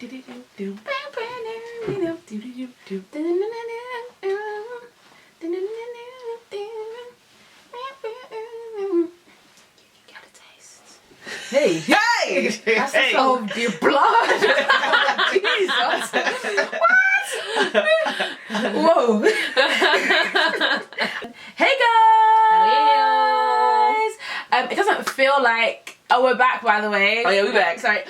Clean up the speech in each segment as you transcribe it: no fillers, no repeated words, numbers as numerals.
Hey! Hey! That's the song of your blood. Jesus. What? Whoa. Hey guys! It doesn't feel like... Oh, we're back, by the way. Oh yeah, we're back. Sorry.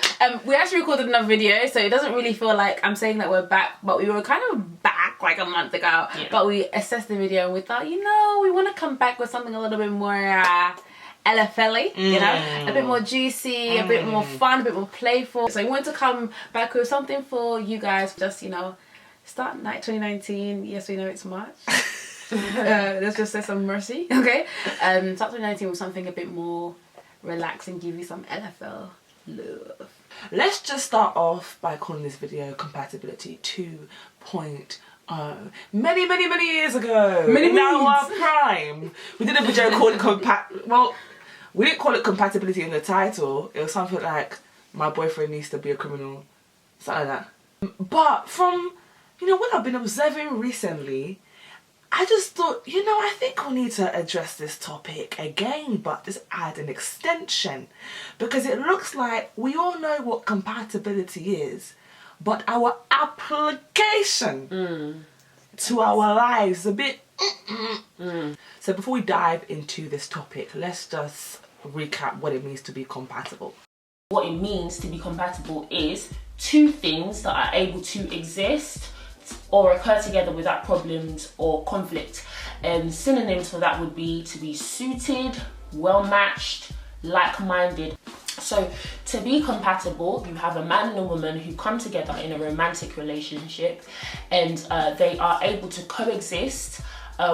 We actually recorded another video, so it doesn't really feel like I'm saying that we're back, but we were kind of back like a month ago. Yeah. But we assessed the video and we thought, you know, we want to come back with something a little bit more LFLay, you know, a bit more juicy, a bit more fun, a bit more playful. So we wanted to come back with something for you guys, just, you know, start night 2019. Yes, we know it's March. Let's just say some mercy, okay? Start 2019 with something a bit more relaxed and give you some LFL love. Let's just start off by calling this video Compatibility 2.0. Many years ago, in our prime, we did a video called we didn't call it Compatibility in the title. It was something like, my boyfriend needs to be a criminal, something like that. But from, you know, what I've been observing recently, I just thought, you know, I think we need to address this topic again, but just add an extension. Because it looks like we all know what compatibility is, but our application to our lives is a bit... So before we dive into this topic, let's just recap what it means to be compatible. What it means to be compatible is two things that are able to exist or occur together without problems or conflict. And synonyms for that would be to be suited, well matched, like-minded. So to be compatible, you have a man and a woman who come together in a romantic relationship, and they are able to coexist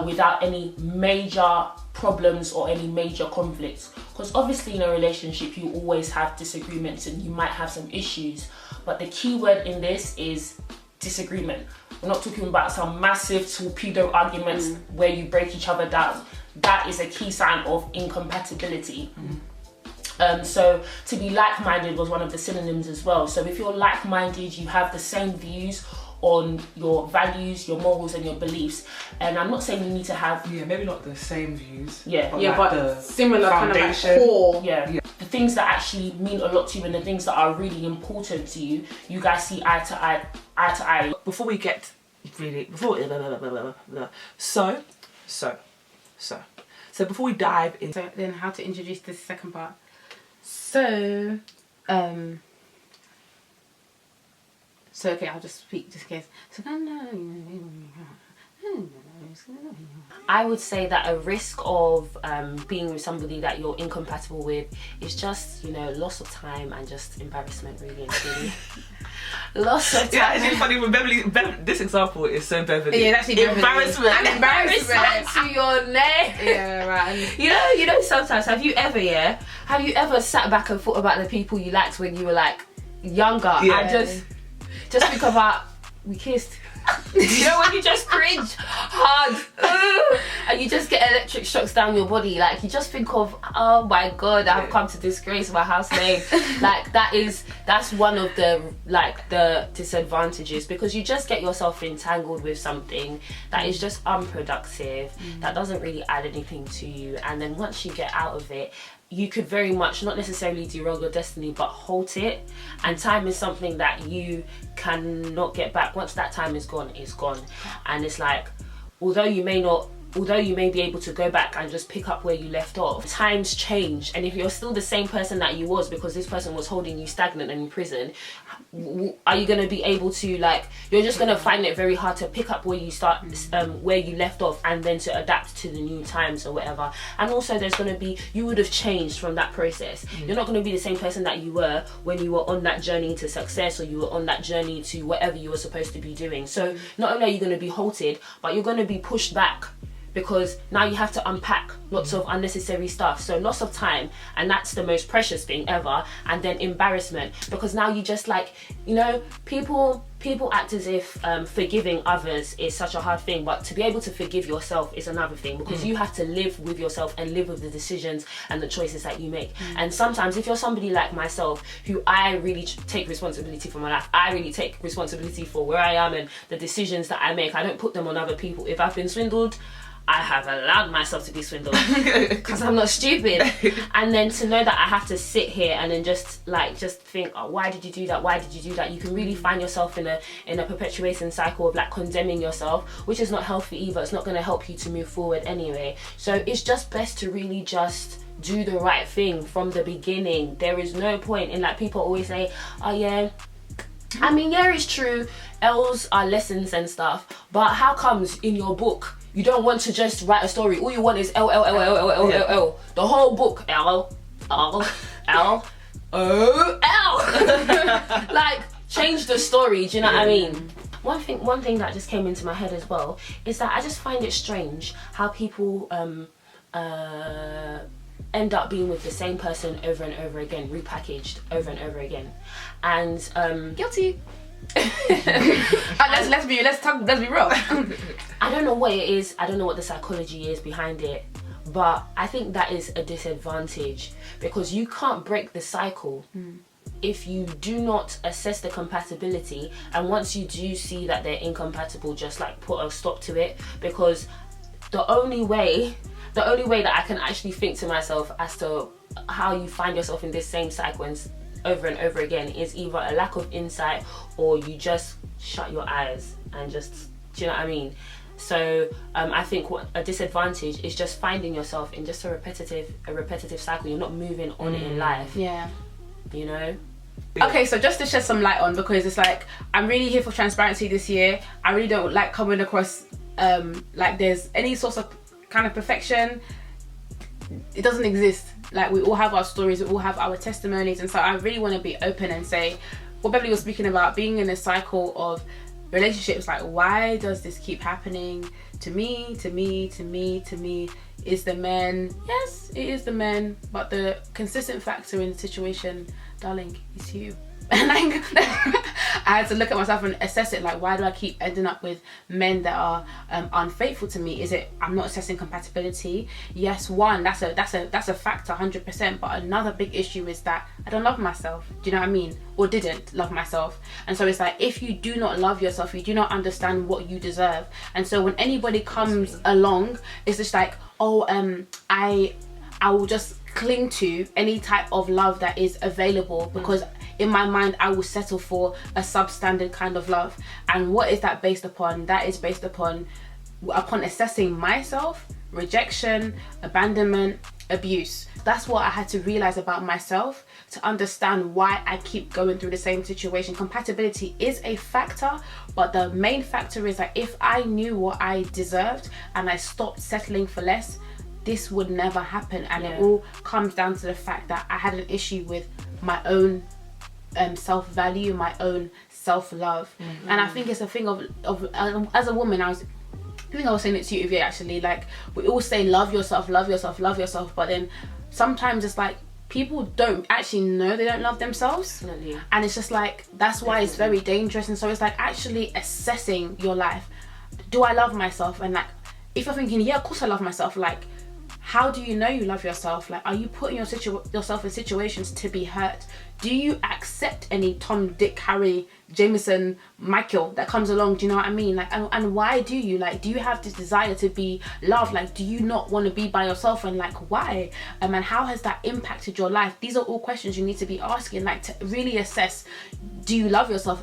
without any major problems or any major conflicts. Because obviously in a relationship you always have disagreements and you might have some issues, but the key word in this is disagreement. We're not talking about some massive torpedo arguments where you break each other down. That is a key sign of incompatibility. So to be like-minded was one of the synonyms as well. So if you're like-minded, you have the same views on your values, your morals and your beliefs. And I'm not saying you need to have... Yeah, maybe not the same views. Yeah, but, like the similar foundation. Kind of like core. Yeah. The things that actually mean a lot to you and the things that are really important to you, you guys see eye to eye. Before we get really... So before we dive into... So then how to introduce this second part. So okay, I'll just speak just in case. So I would say that a risk of being with somebody that you're incompatible with is just, you know, loss of time and just embarrassment, really and truly. Loss of time. Yeah, it's funny with Beverley. This example is so Beverley. Yeah, that's embarrassment. And embarrassment to your name. Yeah, right. You know. Sometimes, have you ever sat back and thought about the people you liked when you were like younger, and just think about we kissed. You know, when you just cringe hard and you just get electric shocks down your body, like you just think of, oh my god, I've come to disgrace my house name. Like that's one of the disadvantages, because you just get yourself entangled with something that is just unproductive, that doesn't really add anything to you, and then once you get out of it, you could very much not necessarily derail your destiny, but halt it. And time is something that you cannot get back. Once that time is gone, it's gone. And it's like, although you may be able to go back and just pick up where you left off, times change. And if you're still the same person that you was because this person was holding you stagnant and in prison, are you going to be able to, like, you're just going to find it very hard to pick up where you start, where you left off, and then to adapt to the new times or whatever. And also there's going to be, you would have changed from that process. You're not going to be the same person that you were when you were on that journey to success, or you were on that journey to whatever you were supposed to be doing. So not only are you going to be halted, but you're going to be pushed back, because now you have to unpack lots of unnecessary stuff, so loss of time, and that's the most precious thing ever. And then embarrassment, because now you just like, you know, people act as if forgiving others is such a hard thing, but to be able to forgive yourself is another thing, because you have to live with yourself and live with the decisions and the choices that you make. And sometimes if you're somebody like myself, who I really take responsibility for my life, I really take responsibility for where I am and the decisions that I make. I don't put them on other people. If I've been swindled, I have allowed myself to be swindled because I'm not stupid. And then to know that I have to sit here and then just think, oh, why did you do that? Why did you do that? You can really find yourself in a perpetuating cycle of like condemning yourself, which is not healthy either. It's not going to help you to move forward anyway. So it's just best to really just do the right thing from the beginning. There is no point in, like, people always say, oh yeah, I mean, yeah, it's true, L's are lessons and stuff, but how comes in your book you don't want to just write a story? All you want is L, L, L, L, L, L, L, L. The whole book, L, L, L, O, L. Like, change the story, do you know what I mean? One thing that just came into my head as well is that I just find it strange how people end up being with the same person over and over again, repackaged over and over again. And guilty. Let's be real. I don't know what it is, I don't know what the psychology is behind it, but I think that is a disadvantage, because you can't break the cycle if you do not assess the compatibility, and once you do see that they're incompatible, just like put a stop to it. Because the only way that I can actually think to myself as to how you find yourself in this same sequence over and over again is either a lack of insight, or you just shut your eyes and just, do you know what I mean? So I think what a disadvantage is just finding yourself in just a repetitive cycle. You're not moving on in life. Yeah. You know? Okay, so just to shed some light on, because it's like, I'm really here for transparency this year. I really don't like coming across like there's any sort of kind of perfection. It doesn't exist. Like, we all have our stories, we all have our testimonies, and so I really want to be open and say what Beverley was speaking about, being in a cycle of relationships. Like, why does this keep happening to me? Is the men? Yes, it is the men, but the consistent factor in the situation, darling, is you. And like, I had to look at myself and assess it. Like, why do I keep ending up with men that are unfaithful to me? Is it I'm not assessing compatibility? Yes, one, that's a factor, 100%. But another big issue is that I don't love myself. Do you know what I mean? Or didn't love myself. And so it's like, if you do not love yourself, you do not understand what you deserve. And so when anybody comes along, it's just like, oh, I will just cling to any type of love that is available, because in my mind I will settle for a substandard kind of love. And what is that based upon? That is based upon assessing myself, rejection, abandonment, abuse. That's what I had to realize about myself to understand why I keep going through the same situation. Compatibility is a factor, but the main factor is that if I knew what I deserved and I stopped settling for less, this would never happen. And it all comes down to the fact that I had an issue with my own self-value, my own self-love. And I think it's a thing of as a woman, I think I was saying it to you, Uvie, actually, like, we all say love yourself, but then sometimes it's like people don't actually know they don't love themselves. Definitely. And it's just like, that's why it's very dangerous. And so it's like actually assessing your life. Do I love myself? And like, if you're thinking, yeah, of course I love myself, like, how do you know you love yourself? Like, are you putting yourself in situations to be hurt? Do you accept any Tom, Dick, Harry, Jameson, Michael that comes along? Do you know what I mean? Like, and why do you? Like, do you have this desire to be loved? Like, do you not want to be by yourself? And like, why? And how has that impacted your life? These are all questions you need to be asking, like, to really assess, do you love yourself?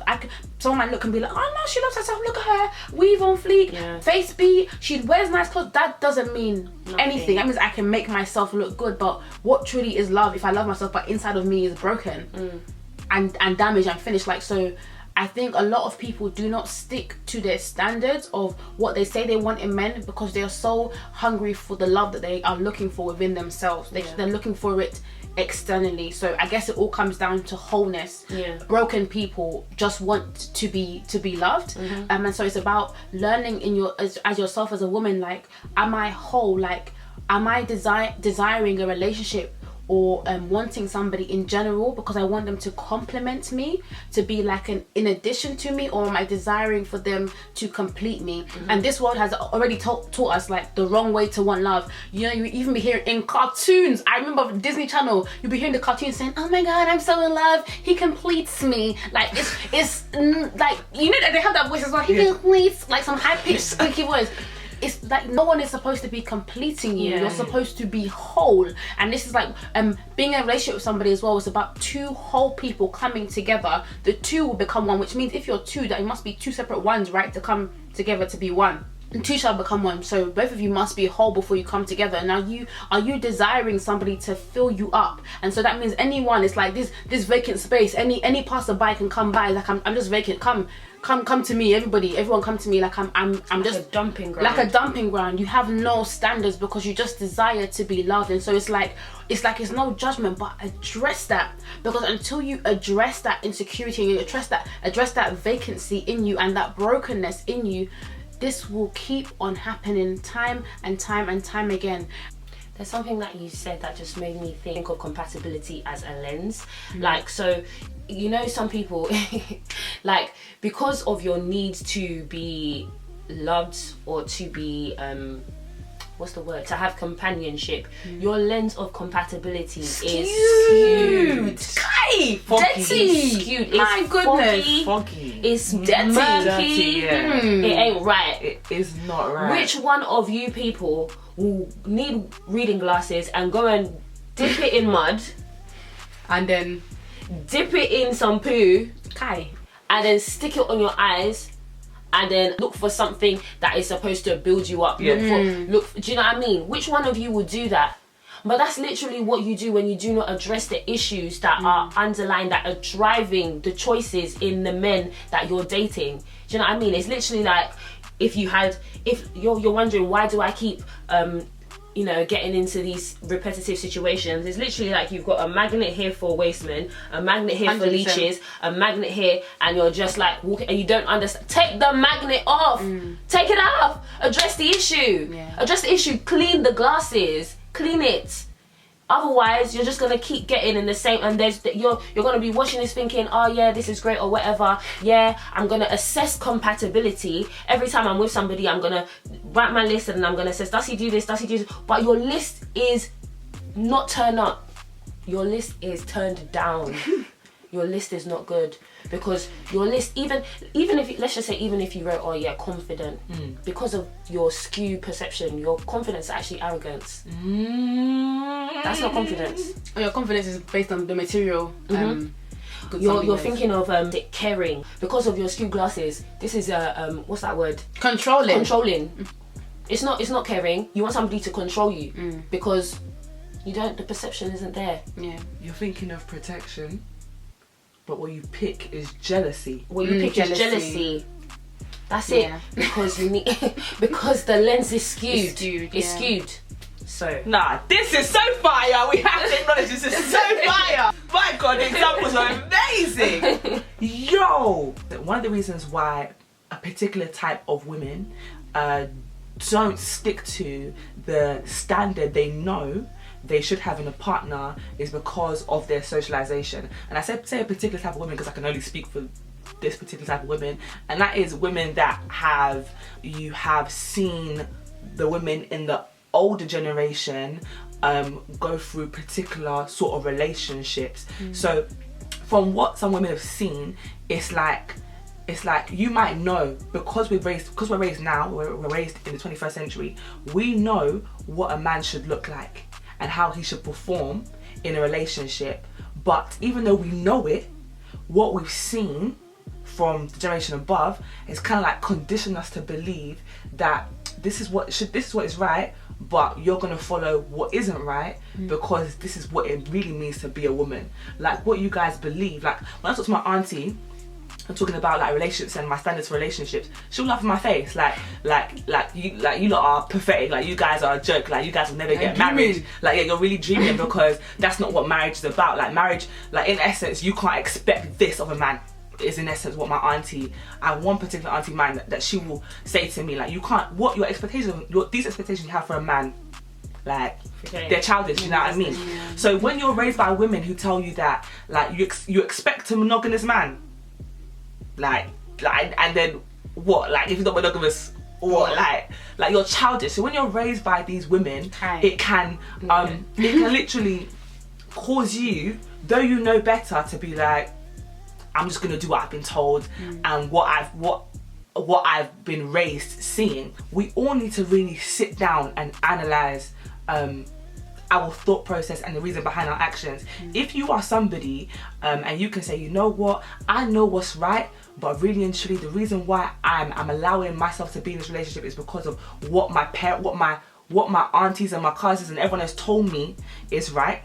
Someone might look and be like, oh no, she loves herself, look at her, weave on fleek, face beat, she wears nice clothes. That doesn't mean anything. That means I can make myself look good, but what truly is love if I love myself but inside of me is broken and damaged and finished? Like, so I think a lot of people do not stick to their standards of what they say they want in men, because they are so hungry for the love that they are looking for within themselves. They're looking for it externally. So I guess it all comes down to wholeness. Broken people just want to be loved. And so it's about learning in your as yourself as a woman, like, am I whole? Like, am I desiring a relationship or wanting somebody in general because I want them to complement me, to be like an in addition to me, or am I desiring for them to complete me? And this world has already taught us like the wrong way to want love. You know, you even be hearing in cartoons, I remember Disney Channel, you'll be hearing the cartoons saying, oh my god, I'm so in love, he completes me. Like it's like, you know that they have that voice as well, he completes, like some high-pitched squeaky voice. It's like no one is supposed to be completing you. You're supposed to be whole. And this is like being in a relationship with somebody as well. It's about two whole people coming together. The two will become one, which means if you're two, that it must be two separate ones, right, to come together to be one. And two shall become one. So both of you must be whole before you come together. Now, are you desiring somebody to fill you up? And so that means anyone, it's like this vacant space. Any passerby can come by. Like I'm just vacant. Come to me, everyone come to me, like I'm just a dumping ground. Like a dumping ground. You have no standards because you just desire to be loved. And so it's no judgment, but address that, because until you address that insecurity and you address that vacancy in you and that brokenness in you, this will keep on happening time and time and time again. There's something that you said that just made me think of compatibility as a lens. Like, so, you know, some people, like, because of your need to be loved or to be, what's the word? To have companionship, your lens of compatibility is skewed. Skewed. My goodness. Foggy. It's dirty. It ain't right. It is not right. Which one of you people will need reading glasses and go and dip it in mud And then dip it in some poo, and then stick it on your eyes, and then look for something that is supposed to build you up? Look for, do you know what I mean? Which one of you would do that? But that's literally what you do when you do not address the issues that are underlying, that are driving the choices in the men that you're dating. Do you know what I mean? It's literally like, if you're wondering, why do I keep you know, getting into these repetitive situations, it's literally like you've got a magnet here for wastemen, a magnet here 100%. For leeches, a magnet here, and you're just like walking and you don't understand. Take the magnet off. Take it off. Address the issue. Address the issue. Clean the glasses. Clean it. Otherwise, you're just gonna keep getting in the same, and you're gonna be watching this thinking, oh yeah, this is great or whatever. Yeah, I'm gonna assess compatibility every time I'm with somebody. I'm gonna write my list and I'm gonna assess, does he do this? Does he do this? But your list is not turned up. Your list is turned down. Your list is not good, because your list, even if, let's just say, even if you wrote, oh yeah, confident, because of your skewed perception, your confidence is actually arrogance. That's not confidence. Your confidence is based on the material. You're thinking of caring, because of your skewed glasses. This is what's that word? Controlling. It's not caring. You want somebody to control you because you don't. The perception isn't there. Yeah. You're thinking of protection, but what you pick is jealousy. What you pick is jealousy. That's it. Because you need because the lens is skewed. It's skewed. So nah, this is so fire. We have to acknowledge this is so fire. My God, the examples are amazing. Yo, one of the reasons why a particular type of women don't stick to the standard they know they should have in a partner is because of their socialization. And I say a particular type of women because I can only speak for this particular type of women, and that is women that you have seen the women in the older generation go through particular sort of relationships. So from what some women have seen, it's like you might know, because we're raised now, we're raised in the 21st century, we know what a man should look like and how he should perform in a relationship. But even though we know it, what we've seen from the generation above is kind of like conditioned us to believe that this is what is right, but you're gonna follow what isn't right because this is what it really means to be a woman. Like what you guys believe. Like when I talk to my auntie, I'm talking about like relationships and my standards for relationships, she'll laugh in my face like you lot are pathetic, like you guys are a joke, like you guys will never get married, like yeah, you're really dreaming, because that's not what marriage is about. Like marriage, like in essence, you can't expect this of a man. Is in essence what my auntie, I have one particular auntie mine that she will say to me, like, you can't, what your expectations, these expectations you have for a man, like they're childish, you know what I mean? So when you're raised by women who tell you that, like, you expect a monogamous man, like and then what, like if you're not monogamous, what, like you're childish. So when you're raised by these women, it can literally cause you, though you know better, to be like, I'm just gonna do what I've been told and what I've been raised seeing. We all need to really sit down and analyze our thought process and the reason behind our actions. If you are somebody and you can say, you know what, I know what's right, but really and truly the reason why I'm allowing myself to be in this relationship is because of what my aunties and my cousins and everyone has told me is right.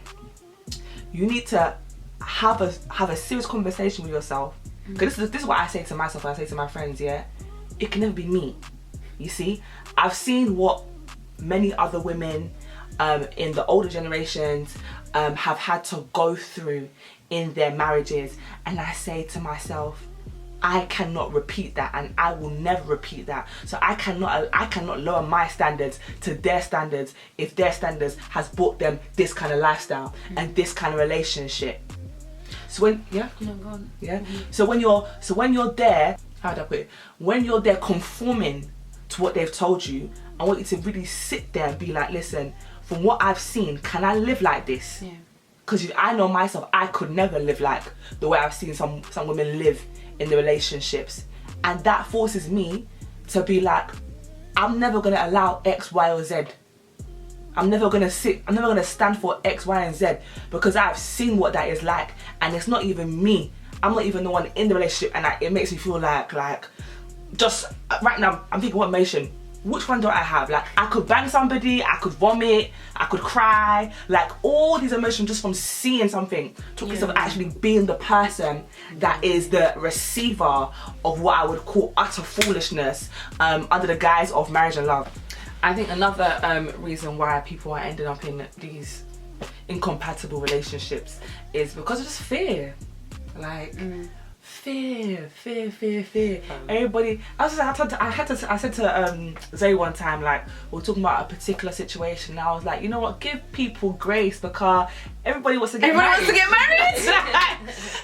You need to have a serious conversation with yourself, because this is what I say to myself, I say to my friends, yeah, it can never be me. You see, I've seen what many other women in the older generations have had to go through in their marriages, and I say to myself, I cannot repeat that, and I will never repeat that. So I cannot lower my standards to their standards if their standards has brought them this kind of lifestyle and this kind of relationship. So when so when you're there, how do I put it? When you're there conforming to what they've told you, I want you to really sit there and be like, listen, from what I've seen, can I live like this? Because I know myself, I could never live like the way I've seen some women live in the relationships, and that forces me to be like, I'm never gonna allow X, Y, or Z. I'm never gonna stand for X, Y, and Z, because I've seen what that is like, and it's not even me. I'm not even the one in the relationship, and it makes me feel like just right now I'm thinking, what emotion? Which one do I have? Like, I could bang somebody, I could vomit, I could cry, like all these emotions just from seeing something, to of actually being the person that is the receiver of what I would call utter foolishness under the guise of marriage and love. I think another reason why people are ending up in these incompatible relationships is because of just fear. Like, fear. Everybody, I said to Zoe one time, like, we were talking about a particular situation, and I was like, you know what, give people grace, because everybody wants to get married.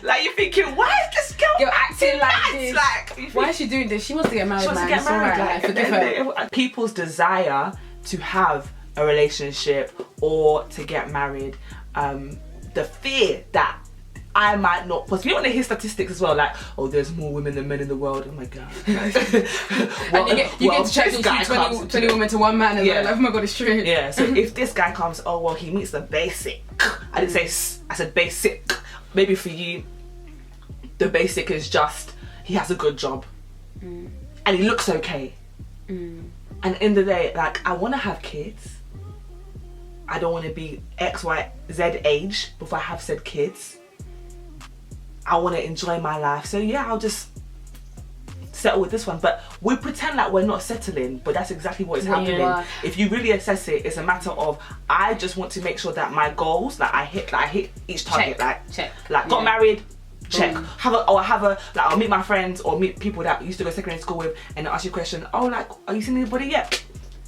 Like, you're thinking, why is this girl acting like this? Like, why is she doing this? She wants to get married, she wants to get married. Forgive her. People's desire to have a relationship or to get married, the fear that I might not possibly. You want to hear statistics as well, like, oh, there's more women than men in the world. Oh my god. And you get to check 20 women to one man, and like, oh my god, it's true. Yeah, so if this guy comes, oh well, he meets the basic. I didn't say, I said basic. Maybe for you, the basic is just, he has a good job. And he looks okay. And in the day, like, I want to have kids. I don't want to be X, Y, Z age before I have said kids. I want to enjoy my life, so yeah, I'll just settle with this one. But we pretend like we're not settling, but that's exactly what is happening. If you really assess it, it's a matter of, I just want to make sure that my goals, like I hit each target. Check. Like got married, check. I'll meet my friends or meet people that I used to go secondary school with, and ask you a question. Oh, like, are you seeing anybody yet?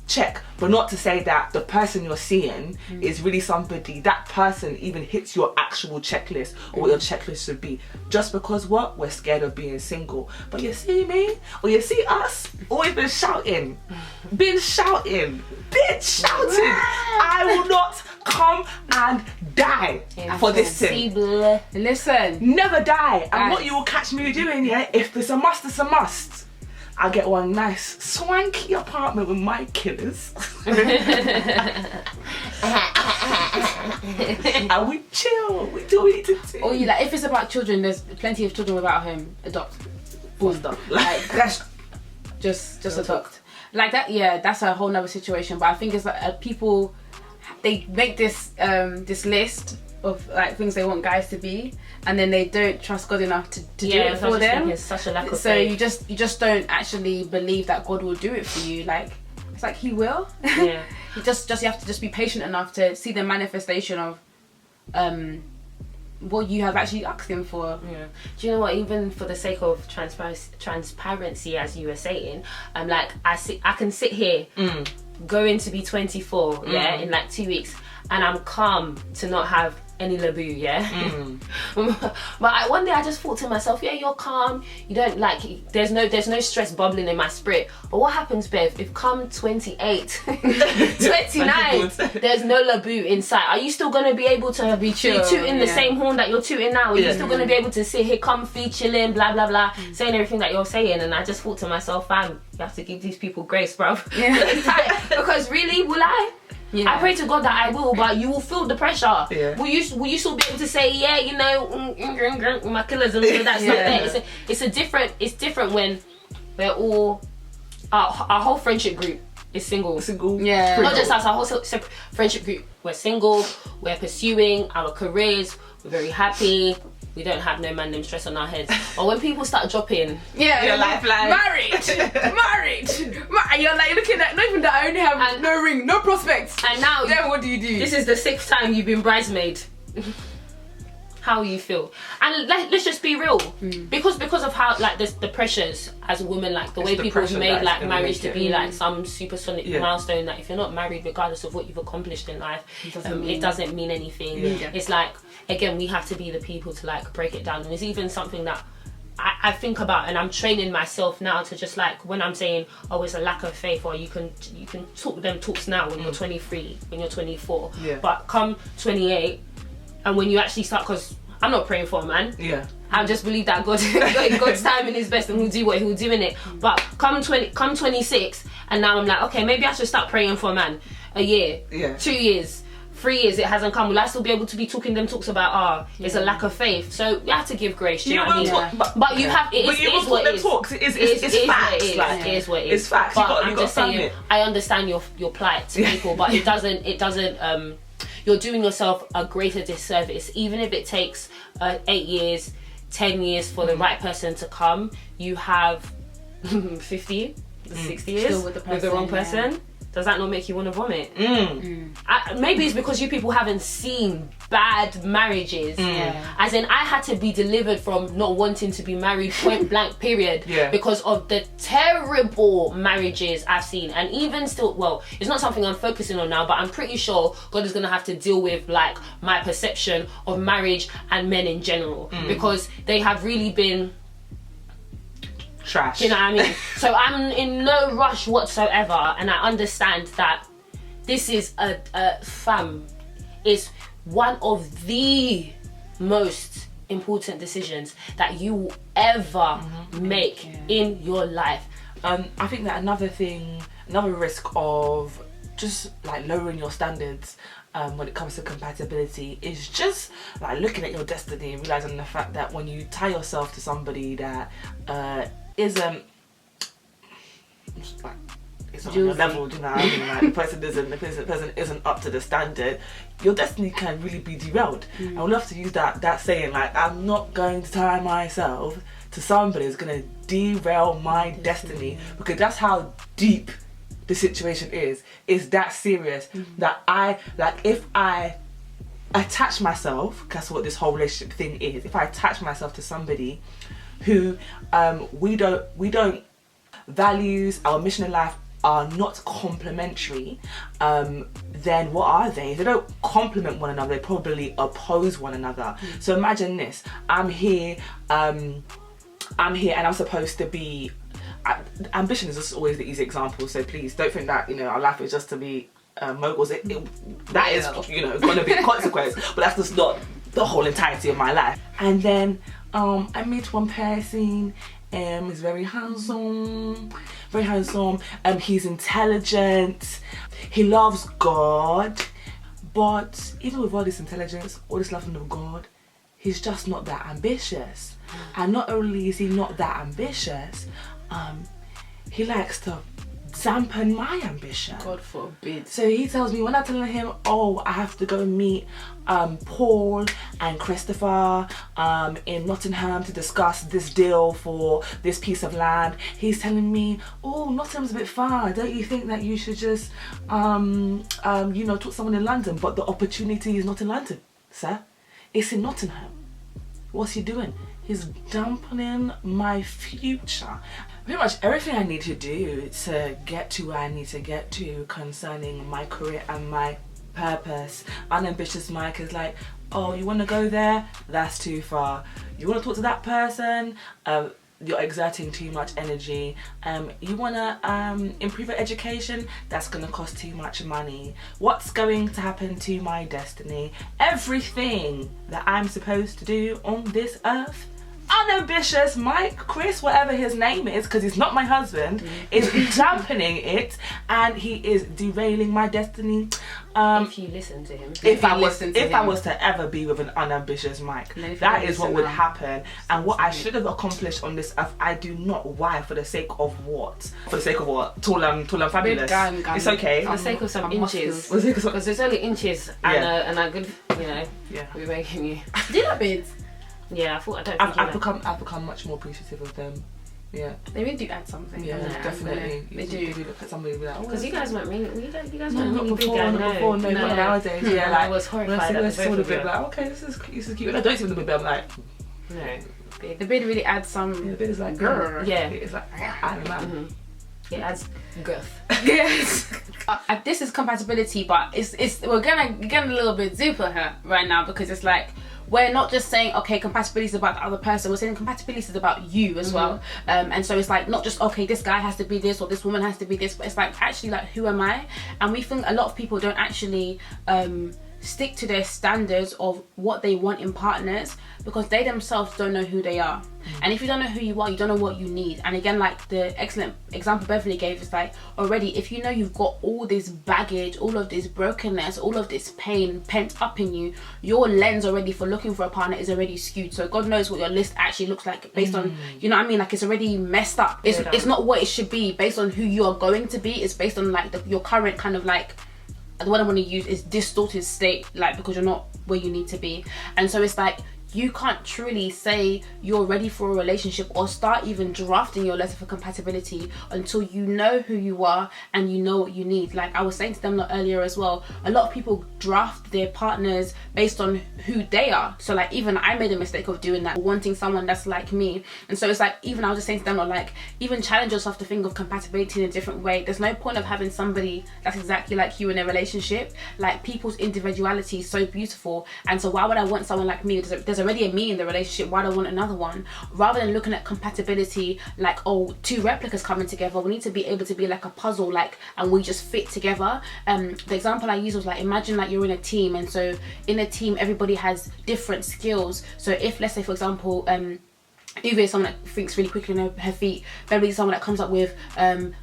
Check. But not to say that the person you're seeing is really somebody, that person even hits your actual checklist or what your checklist should be, just because what, we're scared of being single. But you see me, or you see us, always been shouting, I will not come and die for this thing. Listen, never die. And what you will catch me doing, yeah, if it's a must, it's a must. I'll get one nice swanky apartment with my killers. And we chill, we do what we need to do. Or you, like, if it's about children, there's plenty of children without him. Adopt. Full stop. Like, that's just adopt. Like that, yeah, that's a whole nother situation. But I think it's like people, they make this this list of like things they want guys to be, and then they don't trust God enough to do it for them. It's such a lack of so faith. you just don't actually believe that God will do it for you. Like, it's like He will. Yeah. you have to just be patient enough to see the manifestation of what you have actually asked Him for. Yeah. Do you know what? Even for the sake of transparency, as you were saying, I'm like, I can sit here, going to be 24, in like 2 weeks, and I'm calm to not have any laboo, but one day I just thought to myself, yeah, you're calm, you don't like, there's no stress bubbling in my spirit. But what happens, Bev, if come 28 29 there's no laboo inside? Are you still going to be able to be tooting the same horn that you're tooting now? Are you still going to be able to sit here comfy, chilling, blah blah blah, saying everything that you're saying? And I just thought to myself, fam, you have to give these people grace, bruv. Because really, will I? I pray to God that I will, but you will feel the pressure. Will you still be able to say, yeah, you know, my killers and all of that stuff there? It's different when we're all, our whole friendship group is single. Not just us, our whole friendship group, we're single, we're pursuing our careers, we're very happy, we don't have no man them stress on our heads. Or when people start dropping, your life, married, and you're like looking at, not even that I only have no ring, no prospects. And now, then what do you do? This is the 6th time you've been bridesmaid. How you feel? And let's just be real, because of how like the pressures as a woman, like the way people have made like marriage to be like some supersonic milestone, that if you're not married, regardless of what you've accomplished in life, it doesn't mean anything. It's like, again, we have to be the people to like break it down. And it's even something that I think about, and I'm training myself now to just like, when I'm saying, oh, it's a lack of faith, or you can talk them talks now when you're 23, when you're 24, but come 28, and when you actually start, because I'm not praying for a man, I just believe that God's timing is best, and He'll do what He'll do in it. But come 26, and now I'm like, okay, maybe I should start praying for a man. A year, 2 years, 3 years, it hasn't come. Will I still be able to be talking them talks about, it's a lack of faith? So you have to give grace. Do you know what I mean? But you have, it is what it is. It's facts. It is what it is. It's facts. But I'm just saying, I understand your plight to people, but it doesn't. You're doing yourself a greater disservice, even if it takes 8 years, 10 years for the right person to come. You have 50, 60 years with the wrong person. Does that not make you want to vomit? Maybe it's because you people haven't seen bad marriages. As in, I had to be delivered from not wanting to be married, point blank, period. Because of the terrible marriages I've seen. And even still, well, it's not something I'm focusing on now, but I'm pretty sure God is going to have to deal with like my perception of marriage and men in general. Because they have really been trash. You know what I mean? So I'm in no rush whatsoever, and I understand that this is is one of the most important decisions that you will ever make in your life. I think that another risk of just like lowering your standards when it comes to compatibility is just like looking at your destiny and realizing the fact that when you tie yourself to somebody that isn't like, it's not on your level, do you know what I mean? Like the person isn't up to the standard, your destiny can really be derailed. I would love to use that saying, like, I'm not going to tie myself to somebody who's going to derail my destiny, because that's how deep the situation is. It's that serious that if I attach myself, that's what this whole relationship thing is, if I attach myself to somebody who we don't values, our mission in life are not complementary, then what are they? If they don't complement one another, they probably oppose one another. So imagine this, I'm here and I'm supposed to be, ambition is just always the easy example, so please don't think that, you know, our life is just to be moguls. That is, you know, going to be a consequence, but that's just not the whole entirety of my life. And then I meet one person, he's very handsome, he's intelligent, he loves God, but even with all this intelligence, all this loving of God, he's just not that ambitious. And not only is he not that ambitious, he likes to dampen my ambition. God forbid. So he tells me, when I tell him, oh, I have to go meet Paul and Christopher in Nottingham to discuss this deal for this piece of land, he's telling me, oh, Nottingham's a bit far, don't you think that you should just you know, talk to someone in London? But the opportunity is not in London, sir, it's in Nottingham. What's he doing? He's dampening my future. Pretty much everything I need to do to get to where I need to get to concerning my career and my purpose. Unambitious Mike is like, oh, you want to go there? That's too far. You want to talk to that person? You're exerting too much energy. You want to improve your education? That's going to cost too much money. What's going to happen to my destiny? Everything that I'm supposed to do on this earth, unambitious Mike, Chris, whatever his name is, because he's not my husband, is dampening it, and he is derailing my destiny. If you listen to him. If I was to ever be with an unambitious Mike, that is what would happen. And what I should have accomplished on this earth, I do not. Why? For the sake of what? For the sake of what? Tall and fabulous. It's okay. For the sake of some inches. Because it's only inches and a good, you know, we're making you. Do you know bids? Yeah, I've become much more appreciative of them. Yeah, they really do add something. Yeah, definitely. They do. Look at somebody and be like, because you guys weren't really, you guys weren't not really before, big. not before, no, but nowadays, yeah, like I was horrified when I at see the bit, like, okay, this is cute. When I don't see the bit, I'm like, no. The bid really adds some. Yeah, the bit is like, grrr. Yeah, it's like, I don't know. It adds girth. Yes. This is compatibility, but we're gonna get a little bit deeper here right now, because it's like, we're not just saying, okay, compatibility is about the other person, we're saying compatibility is about you as well. And so it's like, not just, okay, this guy has to be this or this woman has to be this, but it's like, actually, like, who am I? And we think a lot of people don't actually stick to their standards of what they want in partners, because they themselves don't know who they are. And if you don't know who you are, you don't know what you need. And again, like the excellent example Beverley gave, is like, already, if you know you've got all this baggage, all of this brokenness, all of this pain pent up in you, your lens already for looking for a partner is already skewed. So God knows what your list actually looks like based on, you know what I mean, like, it's already messed up. It's not what it should be based on who you are going to be. It's based on like your current kind of like, the word I want to use is distorted state, like, because you're not where you need to be. And so it's like, you can't truly say you're ready for a relationship or start even drafting your letter for compatibility until you know who you are and you know what you need. Like I was saying to them earlier as well, a lot of people draft their partners based on who they are. So like, even I made a mistake of doing that, wanting someone that's like me. And so it's like, even I was just saying to them, like, even challenge yourself to think of compatibility in a different way. There's no point of having somebody that's exactly like you in a relationship. Like, people's individuality is so beautiful, and so why would I want someone like me? There's already a me in the relationship, why do I want another one? Rather than looking at compatibility like, oh, two replicas coming together, we need to be able to be like a puzzle, like, and we just fit together. The example I used was like, imagine like you're in a team, and so in a team everybody has different skills. So if, let's say for example, Uvie is someone that thinks really quickly on her feet, Beverley is someone that comes up with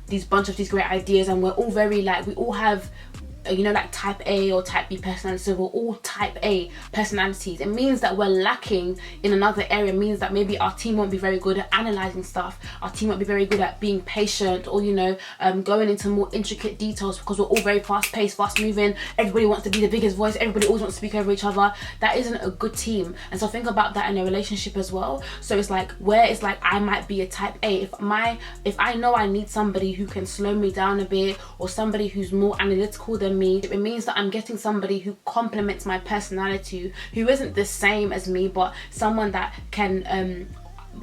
these great ideas, and we're all very like, we all have, you know, like type A or type B personalities, so we're all type A personalities. It means that we're lacking in another area. It means that maybe our team won't be very good at analysing stuff, our team won't be very good at being patient, or, you know, going into more intricate details, because we're all very fast paced, fast moving, everybody wants to be the biggest voice, everybody always wants to speak over each other. That isn't a good team. And so think about that in a relationship as well. So it's like, where it's like, I might be a type A, if I know I need somebody who can slow me down a bit, or somebody who's more analytical than me, it means that I'm getting somebody who complements my personality, who isn't the same as me, but someone that can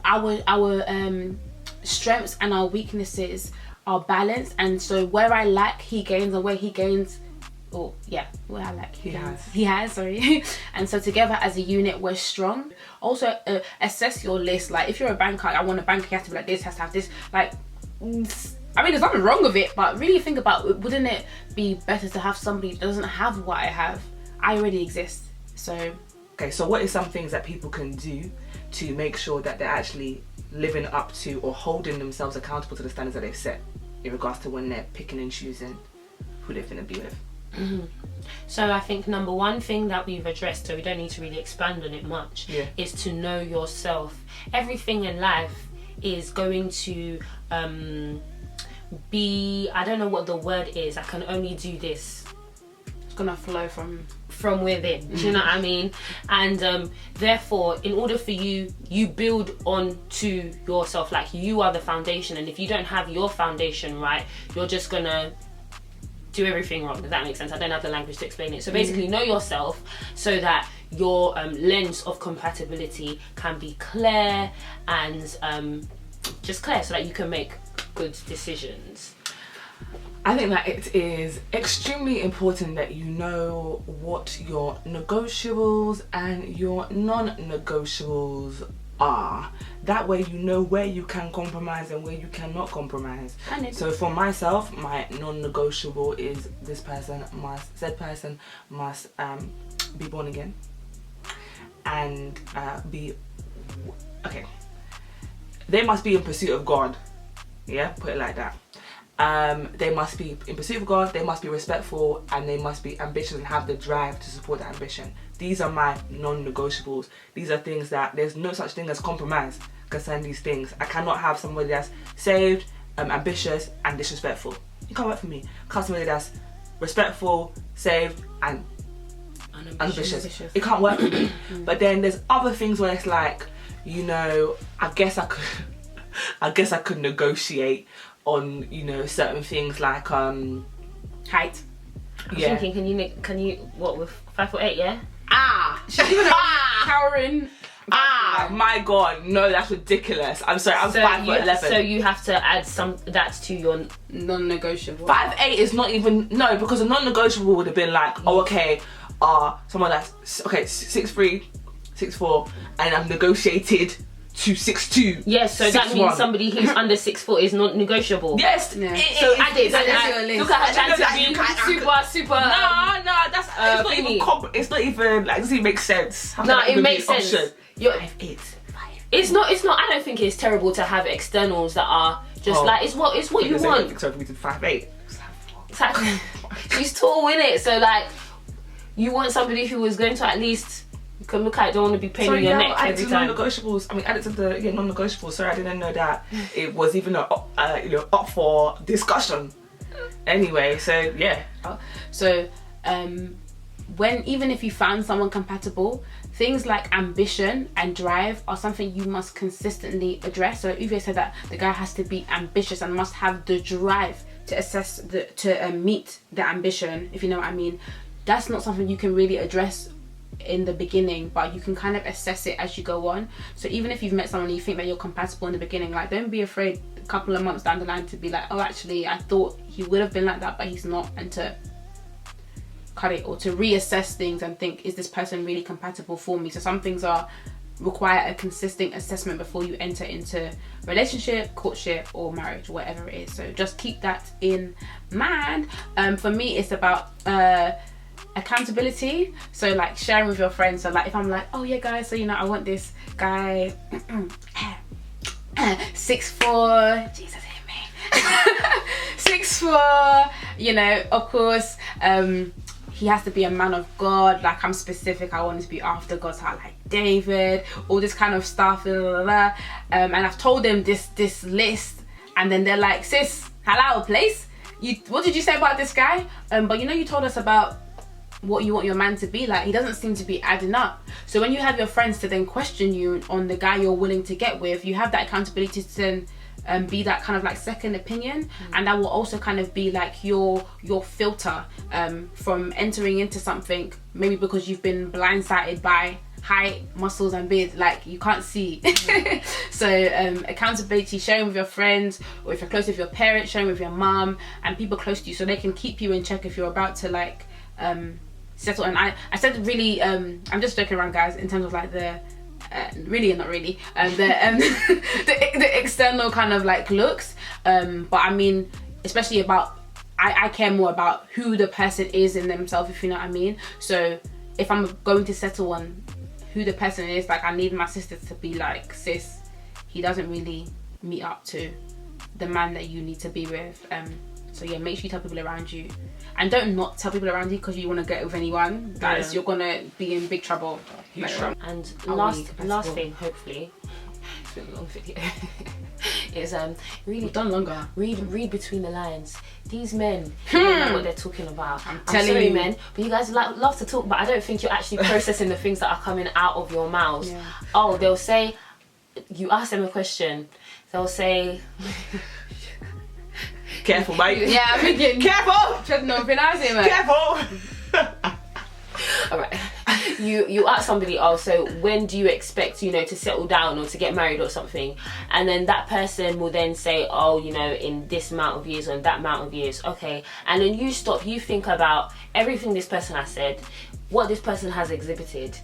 our strengths and our weaknesses are balanced. And so where I lack, he gains, and where he gains, where I lack, he has, sorry. And so together as a unit, we're strong. Also assess your list. Like, if you're a banker, I want a banker, you have to be like this, has to have this, like, I mean, there's nothing wrong with it, but really think about, wouldn't it be better to have somebody who doesn't have what I have? I already exist. So okay, so what is some things that people can do to make sure that they're actually living up to or holding themselves accountable to the standards that they've set in regards to when they're picking and choosing who they're going to be with? So I think number one thing that we've addressed, so we don't need to really expand on it much, is to know yourself. Everything in life is going to be, I don't know what the word is, I can only do this. It's gonna flow from within, do you know what I mean? And therefore, in order for you build on to yourself, like you are the foundation, and if you don't have your foundation right, you're just gonna do everything wrong. Does that make sense? I don't have the language to explain it. So basically, know yourself so that your lens of compatibility can be clear and just clear, so that you can make good decisions. I think that it is extremely important that you know what your negotiables and your non-negotiables are. That way you know where you can compromise and where you cannot compromise. So for myself, my non-negotiable is this person must be born again and they must be in pursuit of God. Yeah, put it like that. They must be in pursuit of God, they must be respectful, and they must be ambitious and have the drive to support that ambition. These are my non-negotiables. These are things that there's no such thing as compromise concerning these things. I cannot have somebody that's saved, ambitious and disrespectful. You can't work for me. I can't have somebody that's respectful, saved and ambitious. It can't work for me. But then there's other things where it's like, you know, I guess I could negotiate on, you know, certain things like height. I'm thinking, can you what, with 5'8", yeah? She's even towering. My God, no, that's ridiculous. I'm sorry, I'm 5'11". So you have to add that to your non-negotiable. 5'8" is not even, no, because a non-negotiable would have been like, oh, okay, someone that's 6'3", 6'4", and I've negotiated to 6'2". Yes, so that means somebody who's under 6 foot is not negotiable. Yes. Yeah. So look at her trying to be super. No, that's it's not even like, does it make sense? No, it makes sense. You're 5'8". It's not. I don't think it's terrible to have externals that are just like it's what you want. So we did 5'8". Exactly. She's tall, innit? So like, you want somebody who is going to at least. You can look at it, don't want to be paining your neck every time. Non-negotiables. I mean, added to the non-negotiables. Sorry, I didn't know that it was even up for discussion. Anyway, so yeah. So even if you found someone compatible, things like ambition and drive are something you must consistently address. So Uvie said that the guy has to be ambitious and must have the drive to meet the ambition, if you know what I mean. That's not something you can really address in the beginning, but you can kind of assess it as you go on. So even if you've met someone and you think that you're compatible in the beginning, like, don't be afraid a couple of months down the line to be like, oh, actually I thought he would have been like that but he's not, and to cut it, or to reassess things and think, is this person really compatible for me? So some things require a consistent assessment before you enter into relationship, courtship or marriage, whatever it is. So just keep that in mind. For me, it's about accountability. So like sharing with your friends. So like if I'm like, oh yeah guys, so you know, I want this guy 6'4", Jesus hit me 6'4", you know, of course he has to be a man of God. Like, I'm specific, I want to be after God's heart, like David, all this kind of stuff, blah, blah, blah. And I've told them this list, and then they're like, sis, hello place, what did you say about this guy? But you know, you told us about what you want your man to be like. He doesn't seem to be adding up. So when you have your friends to then question you on the guy you're willing to get with, you have that accountability to then be that kind of like second opinion, and that will also kind of be like your filter from entering into something, maybe because you've been blindsided by height, muscles and beard, like you can't see. So accountability, sharing with your friends, or if you're close with your parents, sharing with your mom and people close to you, so they can keep you in check if you're about to like settle. And I said really, I'm just joking around guys in terms of like the really and not really the external kind of like looks, but I mean especially about I care more about who the person is in themselves, if you know what I mean. So if I'm going to settle on who the person is, like I need my sisters to be like, sis, he doesn't really meet up to the man that you need to be with. So yeah, make sure you tell people around you, and don't not tell people around you because you want to get with anyone. That is, you're gonna be in big trouble. And last thing, hopefully, it's been a long video, is really done longer. Read between the lines. These men don't know what they're talking about. I'm telling sorry, you. men, but you guys love to talk, but I don't think you're actually processing the things that are coming out of your mouths. Yeah. Oh, they'll say, you ask them a question, they'll say, Careful, mate. Yeah, I'm thinking. Careful! Treading on thin ice here, mate. Careful! all right. You ask somebody, oh, so when do you expect, you know, to settle down or to get married or something? And then that person will then say, oh, you know, in this amount of years or in that amount of years. Okay. And then you stop, you think about everything this person has said, what this person has exhibited.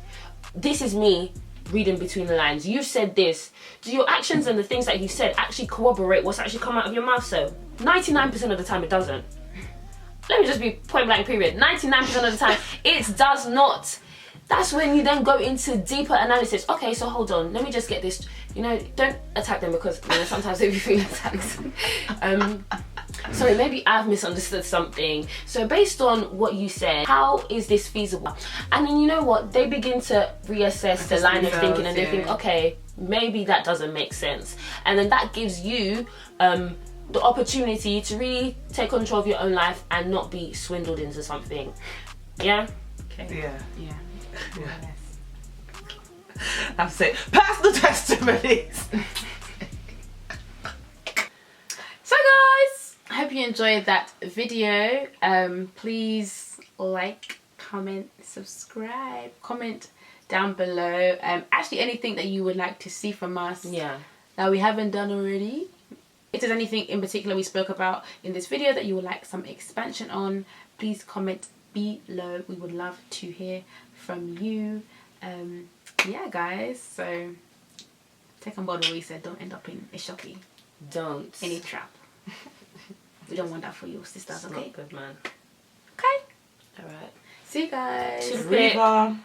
This is me reading between the lines. You said this. Do your actions and the things that you said actually corroborate what's actually come out of your mouth? So 99% of the time it doesn't. Let me just be point blank period. 99% of the time it does not. That's when you then go into deeper analysis. Okay, so hold on, let me just get this, you know, don't attack them because, you know, sometimes they feel attacked. Sorry, maybe I've misunderstood something. So based on what you said, how is this feasible? And then you know what, they begin to reassess the line of thinking and they think, okay, maybe that doesn't make sense. And then that gives you the opportunity to really take control of your own life and not be swindled into something. Yeah? Yeah. Yeah. Yeah. Yes. That's it. Personal testimonies. So guys, I hope you enjoyed that video. Please like, comment, subscribe, comment down below. Actually, anything that you would like to see from us that we haven't done already. If there's anything in particular we spoke about in this video that you would like some expansion on, please comment below. We would love to hear from you. Yeah guys, so take on board what we said. Don't end up in a shocky, Don't. any trap. We don't want that for your sisters. It's Okay, not good, man. okay, All right. see you guys. Riva.